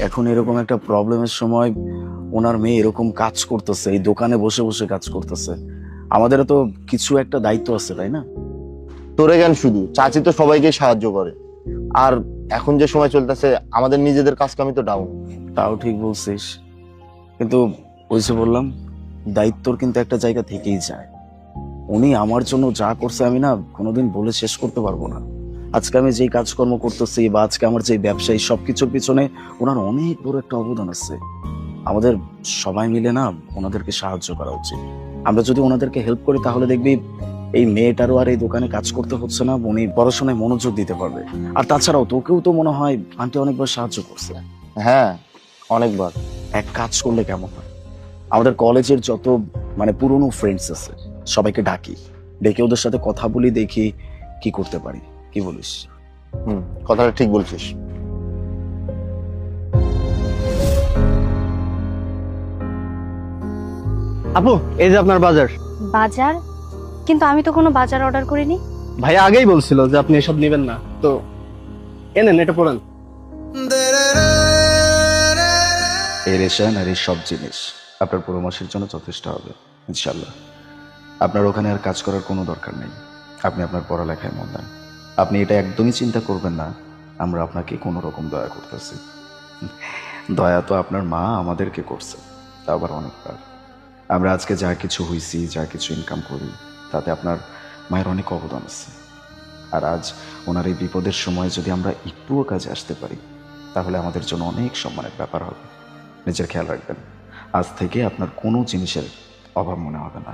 এখন এরকম একটা প্রবলেমের সময় ওনার মেয়ে এরকম কাজ করতেছে, এই দোকানে বসে বসে কাজ করতেছে। আমাদেরও তো কিছু একটা দায়িত্ব আছে, তাই না? তোরে জ্ঞান শুধু চাচি তো সবাইকে সাহায্য করে। আর এখন যে সময় চলতেছে আমাদের নিজেদের কাজ কামি তো ডাউন। তাও ঠিক বলছিস, কিন্তু ওই যে বললাম, দায়িত্বর কিন্তু একটা জায়গা থেকেই যায়। উনি আমার জন্য যা করছে আমি না কোনোদিন বলে শেষ করতে পারবো না। আজকে আমি যেই কাজকর্ম করতেছি বা আজকে আমার যে ব্যবসায়ী, সবকিছুর পিছনে ওনার অনেক বড় একটা অবদান আছে। আমাদের সবাই মিলে না ওনাদেরকে সাহায্য করা উচিত। আমরা যদি ওনাদেরকে হেল্প করি তাহলে দেখবি এই মেয়েটারও আর এই দোকানে কাজ করতে হচ্ছে না, উনি পড়াশোনায় মনোযোগ দিতে পারবে। আর তাছাড়াও তোকেও তো মনে হয় আন্টি অনেকবার সাহায্য করছে। হ্যাঁ, অনেকবার। এক কাজ করলে কেমন হয়, আমাদের কলেজের যত পুরনো ফ্রেন্ডস আছে সবাইকে ডাকি, ডেকে ওদের সাথে কথা বলি, দেখি কি করতে পারি। কি বলিস? কথাটা ঠিক বলছিস। আপু, এই যে আপনার বাজার। বাজার? কিন্তু আমি তো কোনো বাজার অর্ডার করিনি। ভাইয়া আগেই বলছিল যে আপনি এসব নেবেন না, তো এনেন, এটা পড়েন। এই রেশন আর এই সব জিনিস আপনার পুরো মাসের জন্য যথেষ্ট হবে ইনশাল্লাহ। আপনার ওখানে আর কাজ করার কোনো দরকার নেই। আপনি আপনার পড়ালেখায় মন দেন। আপনি এটা একদমই চিন্তা করবেন না আমরা আপনাকে কোনো রকম দয়া করতেছি। দয়া তো আপনার মা আমাদেরকে করছে, তা আবার অনেকবার। আমরা আজকে যা কিছু হইছি, যা কিছু ইনকাম করি, তাতে আপনার মায়ের অনেক অবদান আছে। আর আজ ওনার এই বিপদের সময় যদি আমরা একটুও কাজে আসতে পারি তাহলে আমাদের জন্য অনেক সম্মানের ব্যাপার হবে। নিজের খেয়াল রাখবেন, আজ থেকে আপনার কোনো জিনিসের অভাব মনে হবে না।